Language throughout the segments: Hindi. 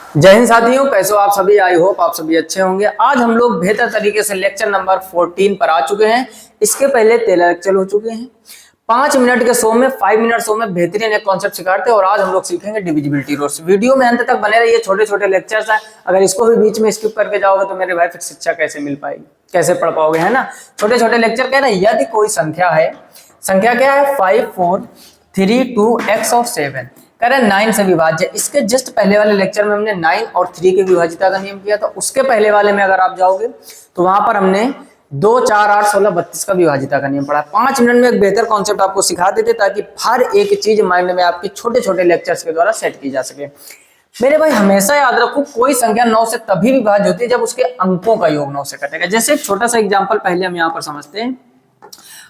जय हिंद साथियों, कैसे हो आप सभी। आई होप आप सभी अच्छे होंगे। आज हम लोग बेहतर तरीके से लेक्चर नंबर 14 पर आ चुके हैं। इसके पहले 13 लेक्चर हो चुके हैं। 5 मिनट के शो में 5 मिनट शो में बेहतरीन एक कॉन्सेप्ट सिखाते हैं और आज हम लोग सीखेंगे डिविजिबिलिटी रूल्स। वीडियो में अंत तक बने रहिए। छोटे छोटे लेक्चर्स हैं, अगर इसको भी बीच में स्किप करके जाओगे तो मेरे भाई फिर शिक्षा कैसे मिल पाएगी, कैसे पढ़ पाओगे, है ना। छोटे छोटे लेक्चर कह रहे हैं यदि कोई संख्या है, संख्या क्या है 5 4 3 2 x और 7 कह रहे हैं 9 से विभाज्य। इसके जस्ट पहले वाले लेक्चर में हमने 9 और 3 के विभाज्यता का नियम किया था। उसके पहले वाले में अगर आप जाओगे तो वहां पर हमने 2 4 8 16 32 का विभाज्यता का नियम पढ़ा। 5 मिनट में एक बेहतर कॉन्सेप्ट आपको सिखा देते ताकि हर एक चीज माइंड में आपकी छोटे छोटे लेक्चर्स के द्वारा सेट की जा सके। मेरे भाई हमेशा याद रखो, कोई संख्या 9 से तभी विभाज्य होती है जब उसके अंकों का योग 9 से कटेगा। जैसे एक छोटा सा एग्जाम्पल पहले हम यहाँ पर समझते हैं।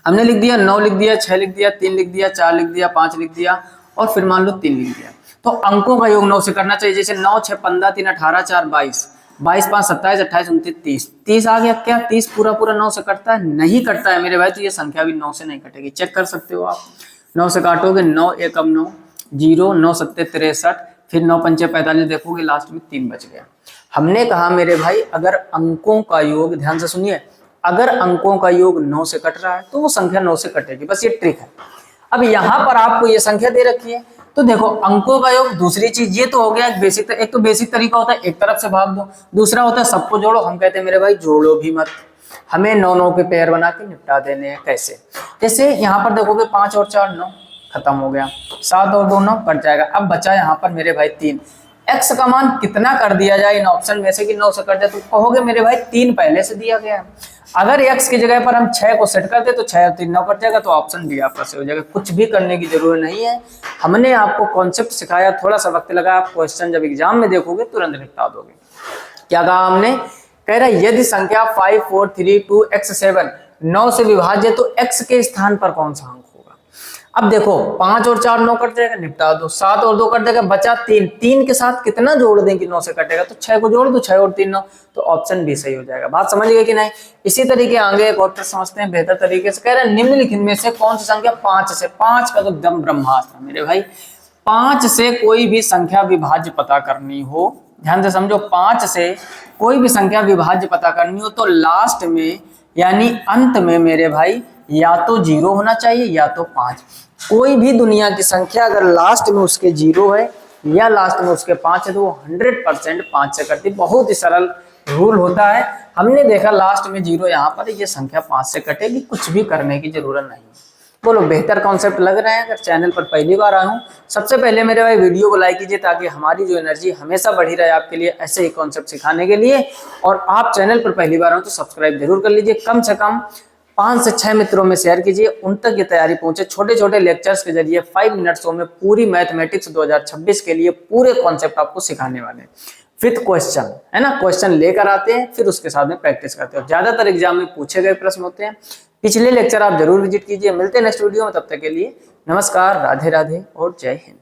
हमने लिख दिया 9 लिख दिया, 6 लिख दिया, 3 लिख दिया, 4 लिख दिया, 5 लिख दिया और फिर मान लो 3 लिख दिया। तो अंकों का योग 9 से करना चाहिए। जैसे 9 6 15 3 18 4 22, 22 5 27 28 29 30, 30 आ गया। क्या 30 पूरा पूरा 9 से कटता है? नहीं कटता है मेरे भाई। तो ये संख्या भी 9 से नहीं कटेगी। चेक कर सकते हो आप। 9 से काटोगे 9 1 अब 9 0 9 7 63, फिर 9 5 45, देखोगे लास्ट में 3 बच गया। हमने कहा मेरे भाई अगर अंकों का योग, ध्यान से सुनिए, अगर अंकों का योग 9 से कट रहा है तो वो संख्या 9 से कटेगी। बस ये ट्रिक है। अब यहां पर आपको ये संख्या दे रखी है तो देखो अंकों का योग। दूसरी चीज ये तो हो गया एक तो बेसिक तरीका होता है एक तरफ से भाग दो, दूसरा होता है सबको जोड़ो। हम कहते हैं मेरे भाई जोड़ो भी मत, हमें 9 9 के पेयर बना के निपटा देने हैं। कैसे? जैसे यहाँ पर देखोगे 5 और 4 9 खत्म हो गया, 7 और 2 9 कट जाएगा। अब बचा यहाँ पर मेरे भाई 3। एक्स का मान कितना कर दिया जाए इन ऑप्शन में से कि 9 से कट जाए? तो कहोगे मेरे भाई 3 पहले से दिया गया है। अगर x की जगह पर हम 6 को सेट करते तो 6 और 3 9 कट जाएगा, तो ऑप्शन बी आपका सही हो जाएगा। कुछ भी करने की जरूरत नहीं है। हमने आपको कॉन्सेप्ट सिखाया, थोड़ा सा वक्त लगा। आप क्वेश्चन जब एग्जाम में देखोगे तुरंत निपटा दोगे। क्या कहा हमने? कह रहा है यदि संख्या 5 4 3 2 x 7 9 से विभाज्य तो x के स्थान पर कौन सा अंक होगा? अब देखो 5 और 4 9 कट जाएगा, निपटा दो। 7 और 2 कट जाएगा, बचा 3। 3 के साथ कितना जोड़ दें कि 9 से कटेगा? तो 6 को जोड़ दो, 6 और 3 9, तो ऑप्शन बी सही हो जाएगा। बात समझ गए कि नहीं? इसी तरीके आगे एक और समझते हैं बेहतर तरीके से। कह रहे हैं निम्नलिखित में से कौन सी संख्या 5 से, 5 का तो एकदम ब्रह्मास्त्र मेरे भाई। 5 से कोई भी संख्या विभाज्य पता करनी हो, ध्यान से समझो, 5 से कोई भी संख्या विभाज्य पता करनी हो तो लास्ट में यानी अंत में मेरे भाई या तो 0 होना चाहिए या तो 5। कोई भी दुनिया की संख्या अगर लास्ट में उसके 0 है या लास्ट में उसके 5 है तो वो 100% 5 से कटती। बहुत ही सरल रूल होता है। हमने देखा लास्ट में 0 यहाँ पर, ये संख्या 5 से कटेगी। कुछ भी करने की जरूरत नहीं। बोलो बेहतर कॉन्सेप्ट लग रहा है? अगर चैनल पर पहली बार आया हूँ, सबसे पहले मेरे भाई वीडियो को लाइक कीजिए ताकि हमारी जो एनर्जी हमेशा बढ़ी रहे आपके लिए ऐसे ही कॉन्सेप्ट सिखाने के लिए। और आप चैनल पर पहली बार हो तो सब्सक्राइब जरूर कर लीजिए। कम से कम 5 से 6 मित्रों में शेयर कीजिए, उन तक ये तैयारी पहुंचे। छोटे छोटे लेक्चर्स के जरिए 5 मिनट शो में पूरी मैथमेटिक्स 2026 के लिए पूरे कॉन्सेप्ट आपको सिखाने वाले हैं विथ क्वेश्चन, है ना। क्वेश्चन लेकर आते हैं, फिर उसके साथ में प्रैक्टिस करते हैं। ज्यादातर एग्जाम में पूछे गए प्रश्न होते हैं। पिछले लेक्चर आप जरूर विजिट कीजिए। मिलते हैं नेक्स्ट वीडियो में, तब तक के लिए नमस्कार, राधे राधे और जय हिंद।